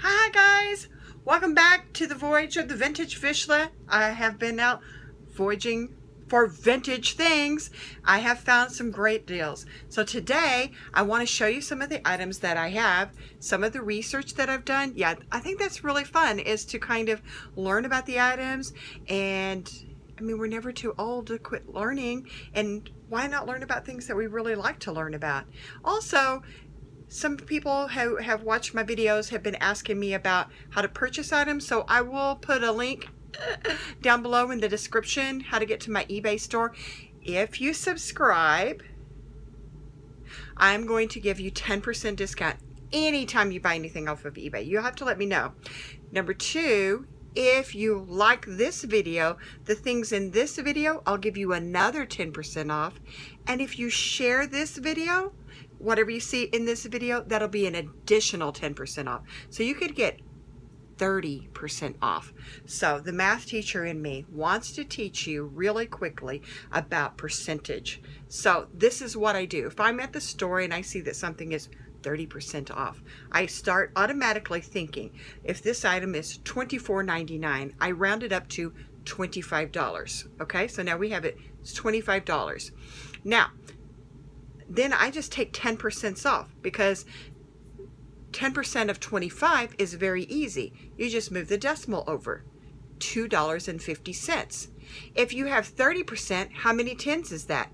Hi guys, welcome back to the Voyage of the Vintage Vizsla. I have been out voyaging for vintage things. I have found some great deals. So today I want to show you some of the items that I have, some of the research that I've done. Yeah, I think that's really fun, is to kind of learn about the items. And I mean, we're never too old to quit learning, and why not learn about things that we really like to learn about? Also, some people who have watched my videos have been asking me about how to purchase items, so I will put a link down below in the description how to get to my eBay store. If you subscribe, I'm going to give you 10% discount anytime you buy anything off of eBay. You have to let me know. Number two, if you like this video, the things in this video, I'll give you another 10% off. And if you share this video, whatever you see in this video, that'll be an additional 10% off. So you could get 30% off. So the math teacher in me wants to teach you really quickly about percentage. So this is what I do. If I'm at the store and I see that something is 30% off, I start automatically thinking, if this item is $24.99, I round it up to $25. Okay, so now we have it's $25. Now, then I just take 10% off, because 10% of 25 is very easy. You just move the decimal over. $2.50. If you have 30%, how many tens is that?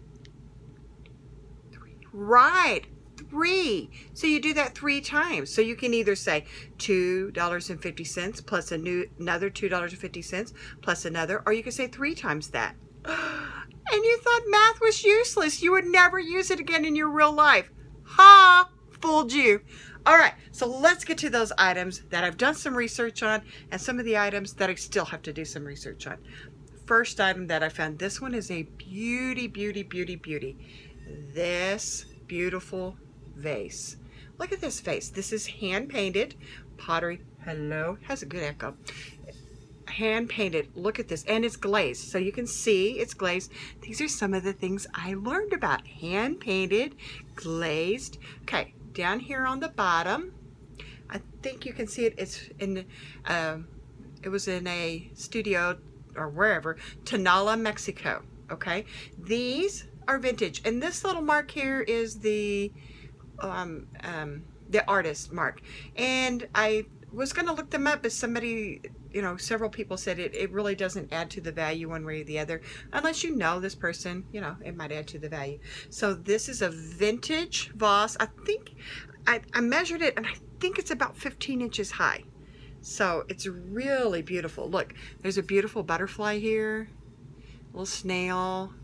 3. Right, 3. So you do that 3 times. So you can either say $2.50 plus another $2.50 plus another, or you can say 3 times that. And you thought math was useless. You would never use it again in your real life. Ha! Fooled you. All right, so let's get to those items that I've done some research on, and some of the items that I still have to do some research on. First item that I found, this one is a beauty, beauty, beauty, beauty. This beautiful vase. Look at this vase. This is hand painted pottery. Hello, has a good echo. Hand painted. Look at this, and it's glazed, so you can see it's glazed. These are some of the things I learned about. Hand painted, glazed. Okay, down here on the bottom, I think you can see it. It's in it was in a studio or wherever, Tonala, Mexico. Okay, these are vintage, and this little mark here is the artist mark, and I was going to look them up, as somebody, several people said it really doesn't add to the value one way or the other, unless you know this person, it might add to the value. So this is a vintage vase. I think I measured it, and I think it's about 15 inches high. So it's really beautiful. Look, there's a beautiful butterfly here, a little snail.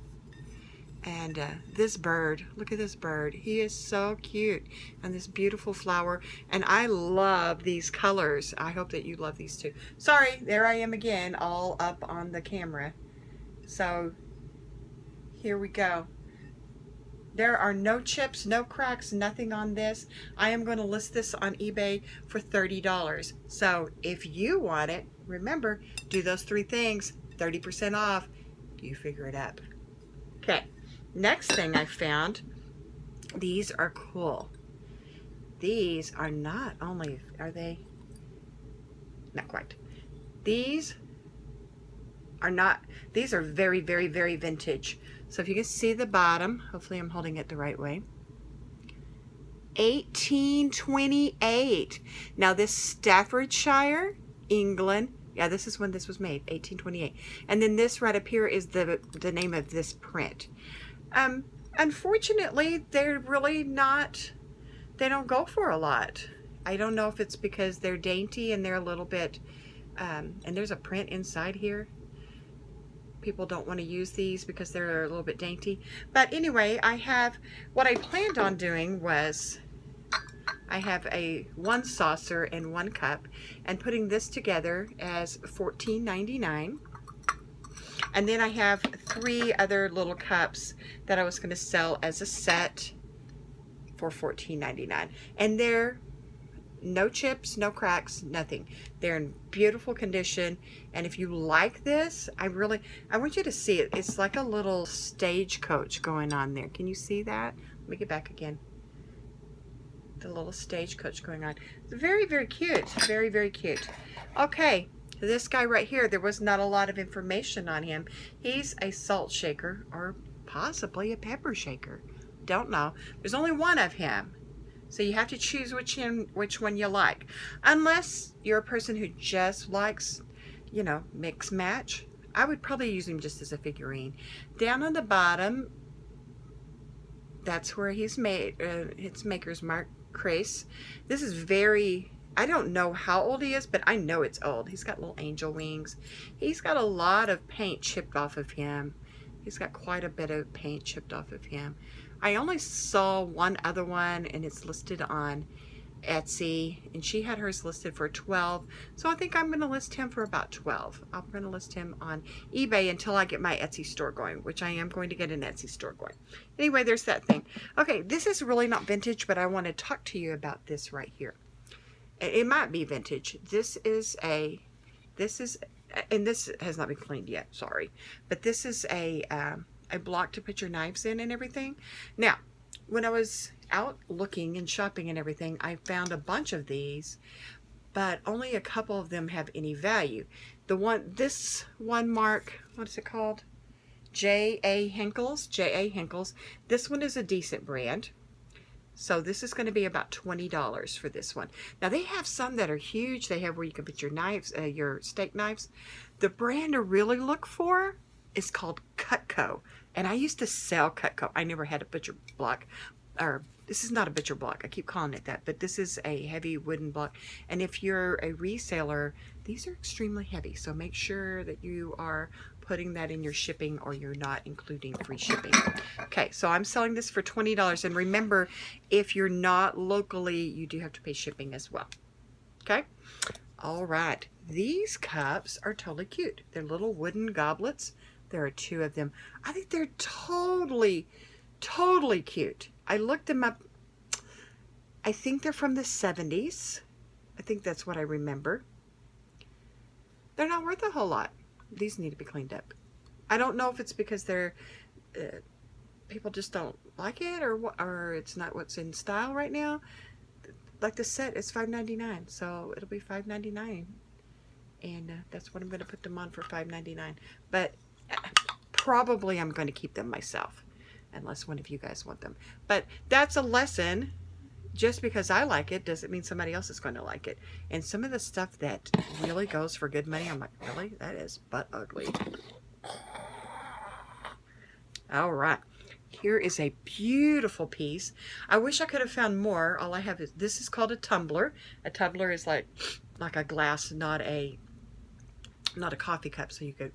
And this bird, look at this bird. He is so cute. And this beautiful flower. And I love these colors. I hope that you love these too. Sorry, there I am again, all up on the camera. So here we go. There are no chips, no cracks, nothing on this. I am going to list this on eBay for $30. So if you want it, remember, do those 3 things. 30% off. You figure it out. Okay. Next thing I found, these are cool. These are not only, are they? Not quite. These are not, these are very, very, very vintage. So if you can see the bottom, hopefully I'm holding it the right way. 1828. Now this Staffordshire, England. Yeah, this is when this was made, 1828. And then this right up here is the name of this print. Unfortunately, they're really not, they don't go for a lot. I don't know if it's because they're dainty and they're a little bit, and there's a print inside here. People don't want to use these because they're a little bit dainty. But anyway, what I planned on doing was, I have a 1 saucer and 1 cup, and putting this together as $14.99. And then I have 3 other little cups that I was going to sell as a set for $14.99. And they're no chips, no cracks, nothing. They're in beautiful condition. And if you like this, I want you to see it. It's like a little stagecoach going on there. Can you see that? Let me get back again. the little stagecoach going on. Very, very cute. Very, very cute. Okay, this guy right here, there was not a lot of information on him. He's a salt shaker or possibly a pepper shaker. Don't know. There's only one of him. So you have to choose which one you like. Unless you're a person who just likes, you know, mix match. I would probably use him just as a figurine. Down on the bottom, that's where he's made, its maker's mark, Crace. This is very, I don't know how old he is, but I know it's old. He's got little angel wings. He's got a lot of paint chipped off of him. He's got quite a bit of paint chipped off of him. I only saw one other one, and it's listed on Etsy, and she had hers listed for 12, so I think I'm going to list him for about 12. I'm going to list him on eBay until I get my Etsy store going, which I am going to get an Etsy store going. Anyway, there's that thing. Okay, this is really not vintage, but I want to talk to you about this right here. It might be vintage. This is, and this has not been cleaned yet, sorry, but this is a block to put your knives in and everything. Now, when I was out looking and shopping and everything, I found a bunch of these, but only a couple of them have any value. This one mark, what is it called? J.A. Henckels. J.A. Henckels. This one is a decent brand. So this is going to be about $20 for this one. Now they have some that are huge. They have where you can put your knives, your steak knives. The brand to really look for is called Cutco. And I used to sell Cutco. I never had a butcher block, or this is not a butcher block. I keep calling it that, but this is a heavy wooden block. And if you're a reseller, these are extremely heavy. So make sure that you are putting that in your shipping, or you're not including free shipping. Okay, so I'm selling this for $20. And remember, if you're not locally, you do have to pay shipping as well. Okay? All right. These cups are totally cute. They're little wooden goblets. There are 2 of them. I think they're totally, totally cute. I looked them up. I think they're from the 70s. I think that's what I remember. They're not worth a whole lot. These need to be cleaned up. I don't know if it's because they're people just don't like it, or it's not what's in style right now. Like the set is $5.99, so it'll be $5.99, and that's what I'm going to put them on for $5.99. But probably I'm going to keep them myself, unless one of you guys want them. But that's a lesson. Just because I like it doesn't mean somebody else is going to like it. And some of the stuff that really goes for good money, I'm like, really? That is butt ugly. All right. Here is a beautiful piece. I wish I could have found more. All I have is, this is called a tumbler. A tumbler is like a glass, not a coffee cup. So you could.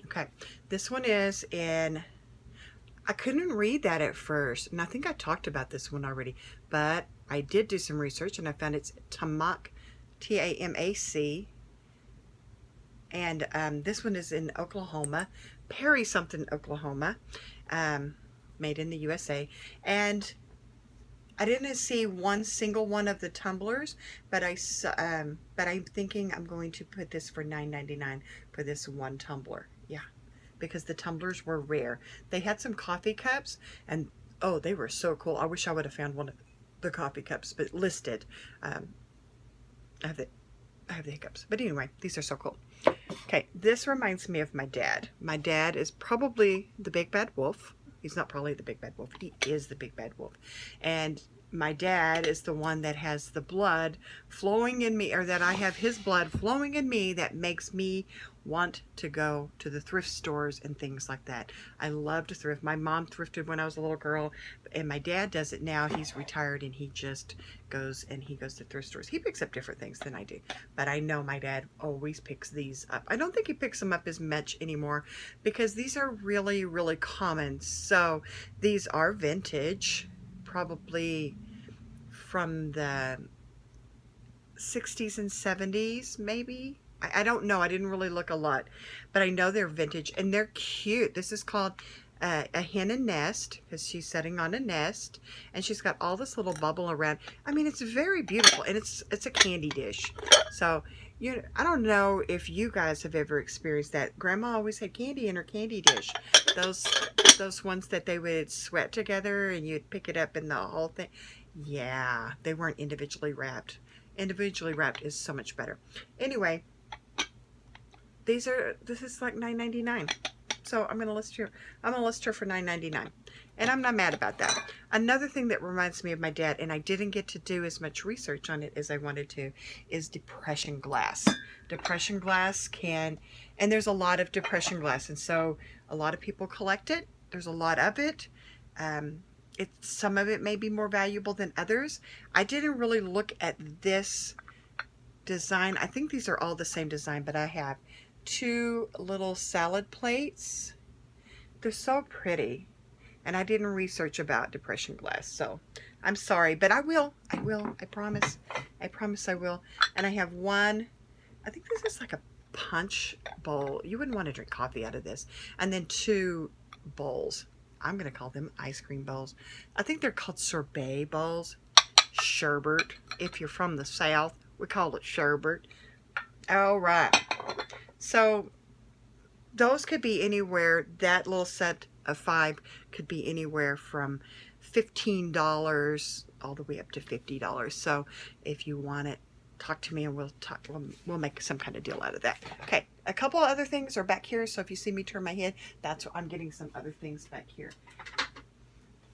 Okay. This one is in, I couldn't read that at first, and I think I talked about this one already, but I did do some research, and I found it's Tamac, T-A-M-A-C, and this one is in Oklahoma, Perry something, Oklahoma, made in the USA, and I didn't see one single one of the tumblers, but I'm thinking I'm going to put this for $9.99 for this one tumbler. Yeah. Because the tumblers were rare. They had some coffee cups, and oh, they were so cool. I wish I would have found one of the coffee cups, but listed. I have the hiccups. But anyway, these are so cool. Okay, this reminds me of my dad. My dad is probably the big bad wolf. He's not probably the big bad wolf. He is the big bad wolf. And my dad is the one that has the blood flowing in me, or that I have his blood flowing in me, that makes me want to go to the thrift stores and things like that. I love to thrift. My mom thrifted when I was a little girl, and my dad does it now. He's retired, and he just goes to thrift stores. He picks up different things than I do, but I know my dad always picks these up. I don't think he picks them up as much anymore because these are really, really common. So these are vintage, probably from the 60s and 70s, maybe. I don't know. I didn't really look a lot, but I know they're vintage and they're cute. This is called a hen and nest, because she's sitting on a nest, and she's got all this little bubble around. I mean, it's very beautiful, and it's a candy dish. So I don't know if you guys have ever experienced that. Grandma always had candy in her candy dish. Those those ones that they would sweat together and you'd pick it up and the whole thing. Yeah, they weren't individually wrapped. Individually wrapped is so much better. Anyway, this is like $9.99. So I'm gonna list her for $9.99. And I'm not mad about that. Another thing that reminds me of my dad, and I didn't get to do as much research on it as I wanted to, is depression glass. Depression glass and there's a lot of depression glass, and so a lot of people collect it. There's a lot of it. Some of it may be more valuable than others. I didn't really look at this design. I think these are all the same design, but I have 2 little salad plates. They're so pretty. And I didn't research about depression glass, so I'm sorry, but I will, I promise I will. And I have one, I think this is like a punch bowl. You wouldn't want to drink coffee out of this. And then 2 bowls. I'm going to call them ice cream bowls. I think they're called sorbet bowls. Sherbet. If you're from the South, we call it sherbet. All right. So those could be anywhere. That little set of 5 could be anywhere from $15 all the way up to $50. So if you want it, talk to me and we'll make some kind of deal out of that. Okay, a couple of other things are back here. So if you see me turn my head, that's what I'm getting, some other things back here.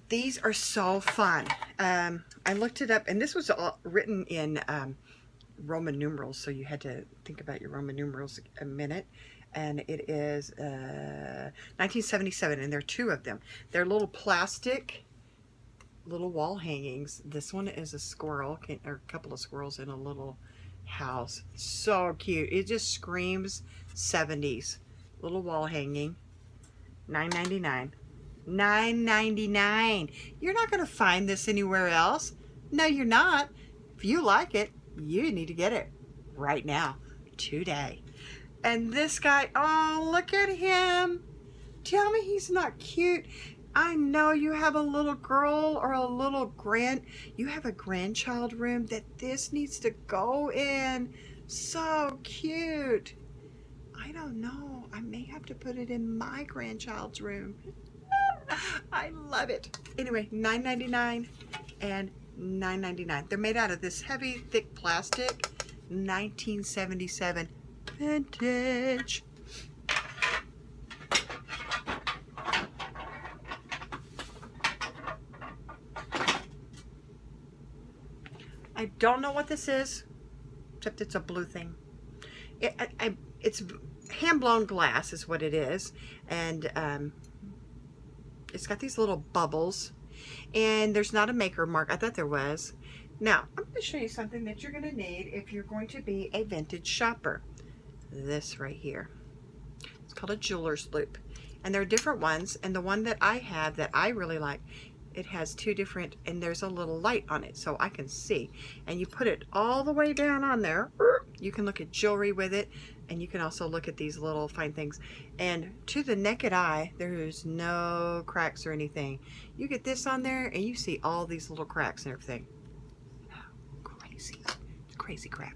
These are so fun. I looked it up, and this was all written in Roman numerals, so you had to think about your Roman numerals a minute. And it is 1977, and there are 2 of them. They're little plastic, little wall hangings. This one is a squirrel, or a couple of squirrels in a little house. So cute. It just screams 70s. Little wall hanging. $9.99. $9.99. You're not going to find this anywhere else. No, you're not. If you like it, you need to get it right now, today. And this guy, oh, look at him. Tell me he's not cute. I know you have a little girl or a little you have a grandchild room that this needs to go in. So cute. I don't know. I may have to put it in my grandchild's room. I love it. Anyway, $9.99 and $9.99. They're made out of this heavy, thick plastic. 1977. Vintage. I don't know what this is, except it's a blue thing. It's hand-blown glass is what it is, and it's got these little bubbles, and there's not a maker mark. I thought there was. Now, I'm going to show you something that you're going to need if you're going to be a vintage shopper. This right here. It's called a jeweler's loop. And there are different ones. And the one that I have that I really like, it has 2 different, and there's a little light on it so I can see. And you put it all the way down on there. You can look at jewelry with it. And you can also look at these little fine things. And to the naked eye, there's no cracks or anything. You get this on there and you see all these little cracks and everything. Crazy. Crazy crap.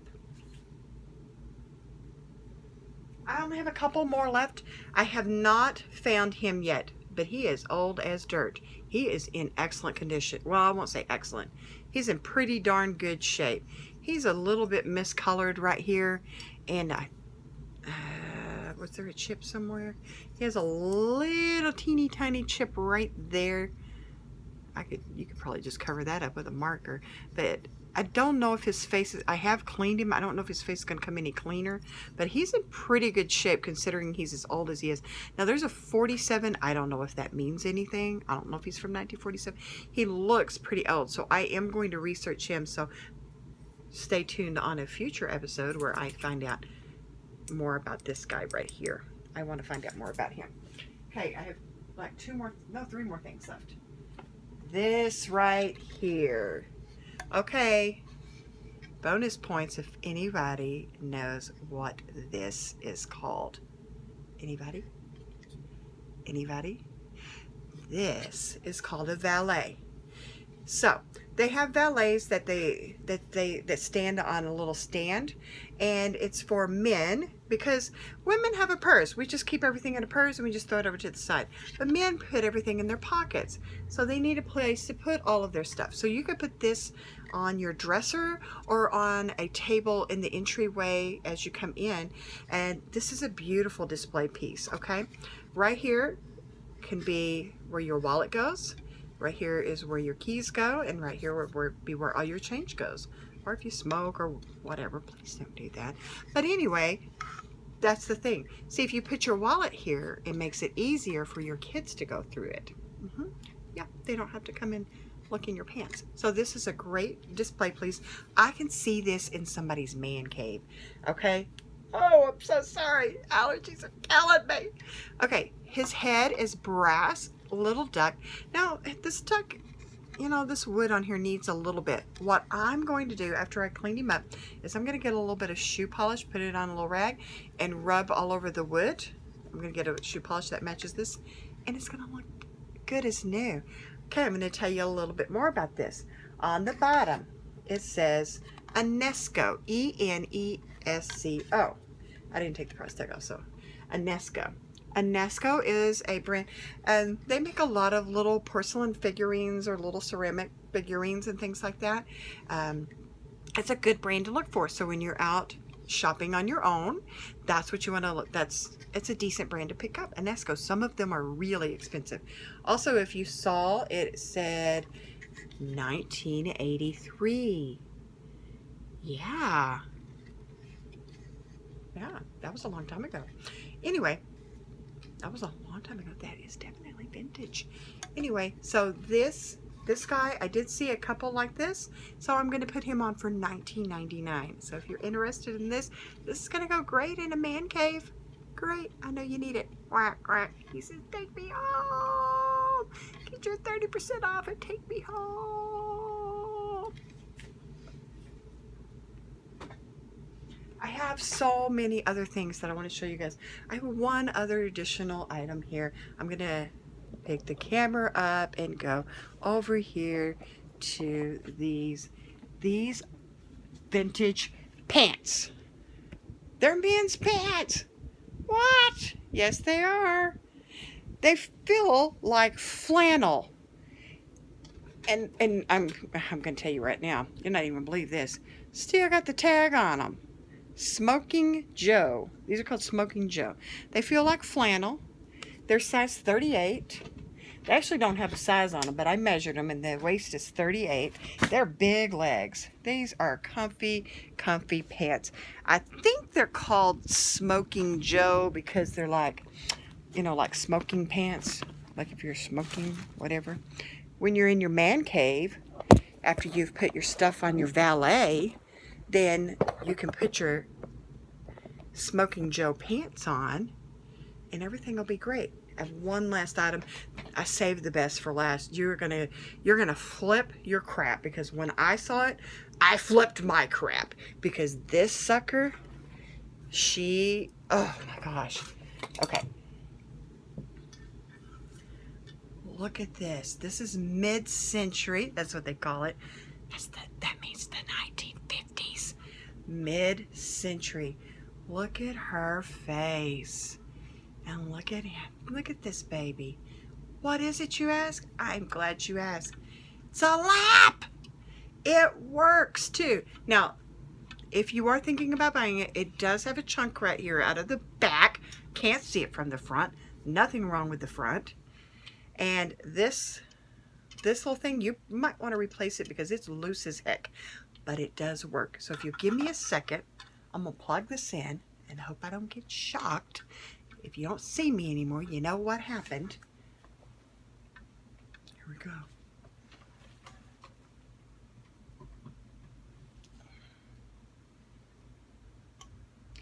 I only have a couple more left. I have not found him yet, but he is old as dirt. He is in excellent condition. Well, I won't say excellent. He's in pretty darn good shape. He's a little bit miscolored right here, and was there a chip somewhere? He has a little teeny tiny chip right there. You could probably just cover that up with a marker, but I don't know if his face is, I have cleaned him. I don't know if his face is going to come any cleaner, but he's in pretty good shape considering he's as old as he is. Now there's a 47. I don't know if that means anything. I don't know if he's from 1947. He looks pretty old, so I am going to research him. So stay tuned on a future episode where I find out more about this guy right here. I want to find out more about him. Okay, I have like 3 more things left. This right here. Okay, bonus points if anybody knows what this is called. Anybody? Anybody? This is called a valet. So, they have valets that stand on a little stand, and it's for men because women have a purse. We just keep everything in a purse and we just throw it over to the side. But men put everything in their pockets, so they need a place to put all of their stuff. So you could put this on your dresser or on a table in the entryway as you come in, and this is a beautiful display piece. Okay, right here can be where your wallet goes. Right here is where your keys go, and right here will be where all your change goes. Or if you smoke or whatever, please don't do that. But anyway, that's the thing. See, if you put your wallet here, it makes it easier for your kids to go through it. Yeah, they don't have to come in look in your pants. So this is a great display piece. I can see this in somebody's man cave. Okay. Oh, I'm so sorry. Allergies are killing me. Okay, his head is brass, little duck. Now, this duck, you know, this wood on here needs a little bit. What I'm going to do after I clean him up is I'm going to get a little bit of shoe polish, put it on a little rag, and rub all over the wood. I'm going to get a shoe polish that matches this, and it's going to look good as new. Okay, I'm going to tell you a little bit more about this. On the bottom, it says Enesco, E-N-E-S-C-O. I didn't take the price tag off, so Enesco. Enesco is a brand, and they make a lot of little porcelain figurines or little ceramic figurines and things like that. It's a good brand to look for. So when you're out shopping on your own, that's what you want to look. It's a decent brand to pick up. Enesco. Some of them are really expensive. Also, if you saw, it said 1983. Yeah, that was a long time ago. Anyway, that was a long time ago. That is definitely vintage. Anyway, so this guy, I did see a couple like this, so I'm going to put him on for $19.99. So if you're interested in this is going to go great in a man cave. Great. I know you need it. Quack, quack. He says, take me home. Get your 30% off and take me home. I have so many other things that I want to show you guys. I have one other additional item here. I'm going to pick the camera up and go over here to these vintage pants. They're men's pants. What? Yes, they are. They feel like flannel. And I'm going to tell you right now, you're not even going to believe this. Still got the tag on them. Smoking Joe. These are called Smoking Joe. They feel like flannel. They're size 38. They actually don't have a size on them, but I measured them and the waist is 38. They're big legs. These are comfy pants. I think they're called Smoking Joe because they're like, you know, like smoking pants. Like if you're smoking, whatever. When you're in your man cave, after you've put your stuff on your valet, then you can put your Smoking Joe pants on and everything will be great. I have one last item. I saved the best for last. You're gonna flip your crap, because when I saw it, I flipped my crap, because this sucker, oh my gosh. Okay. Look at this. This is mid-century. That's what they call it. That means the 1950s. Mid-century. Look at her face. And look at him. Look at this baby. What is it, you ask? I'm glad you asked. It's a lap. It works too. Now, if you are thinking about buying it, it does have a chunk right here out of the back. Can't see it from the front. Nothing wrong with the front. And this little thing, you might want to replace it because it's loose as heck. But it does work. So if you give me a second, I'm going to plug this in and hope I don't get shocked. If you don't see me anymore, you know what happened. Here we go.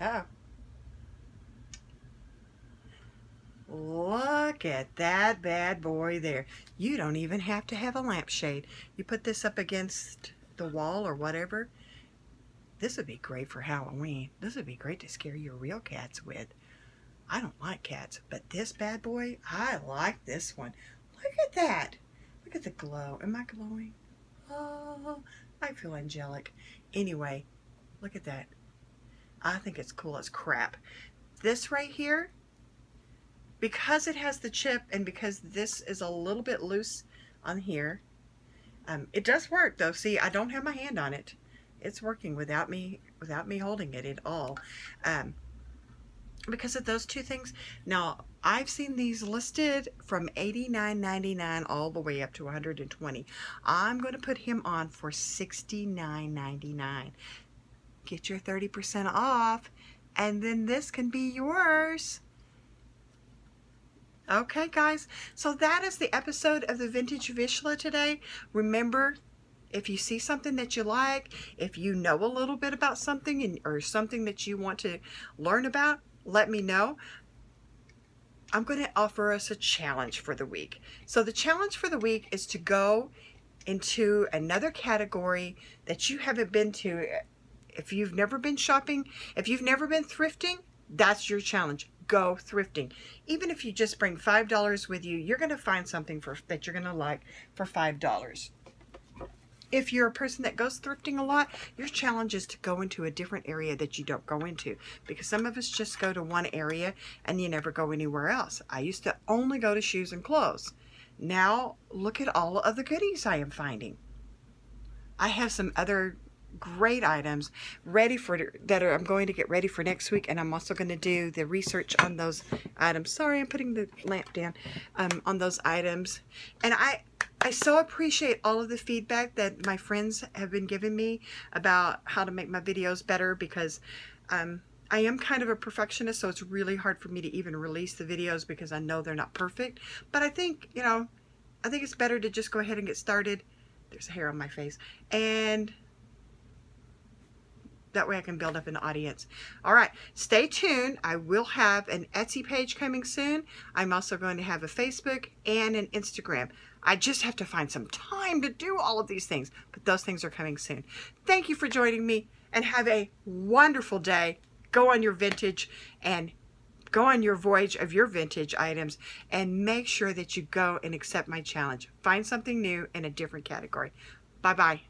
Oh. Look at that bad boy there. You don't even have to have a lampshade. You put this up against the wall or whatever. This would be great for Halloween. This would be great to scare your real cats with. I don't like cats, but this bad boy, I like this one. Look at that. Look at the glow. Am I glowing? Oh, I feel angelic. Anyway, look at that. I think it's cool as crap. This right here, because it has the chip and because this is a little bit loose on here, it does work though. See, I don't have my hand on it. It's working without me holding it at all. Because of those two things. Now, I've seen these listed from $89.99 all the way up to $120. I'm going to put him on for $69.99. Get your 30% off, and then this can be yours. Okay, guys, so that is the episode of the Vintage Vizsla today. Remember, if you see something that you like, if you know a little bit about something or something that you want to learn about, let me know. I'm going to offer us a challenge for the week. So the challenge for the week is to go into another category that you haven't been to. If you've never been shopping, if you've never been thrifting, that's your challenge. Go thrifting. Even if you just bring $5 with you, you're going to find something that you're going to like for $5. If you're a person that goes thrifting a lot, your challenge is to go into a different area that you don't go into. Because some of us just go to one area and you never go anywhere else. I used to only go to shoes and clothes. Now, look at all of the goodies I am finding. I have some other great items ready for I'm going to get ready for next week, and I'm also going to do the research on those items. Sorry, I'm putting the lamp down. On those items, and I so appreciate all of the feedback that my friends have been giving me about how to make my videos better, because I am kind of a perfectionist, so it's really hard for me to even release the videos because I know they're not perfect. But I think, I think it's better to just go ahead and get started. There's hair on my face, and that way I can build up an audience. All right, stay tuned. I will have an Etsy page coming soon. I'm also going to have a Facebook and an Instagram. I just have to find some time to do all of these things, but those things are coming soon. Thank you for joining me, and have a wonderful day. Go on your vintage and go on your voyage of your vintage items, and make sure that you go and accept my challenge. Find something new in a different category. Bye-bye.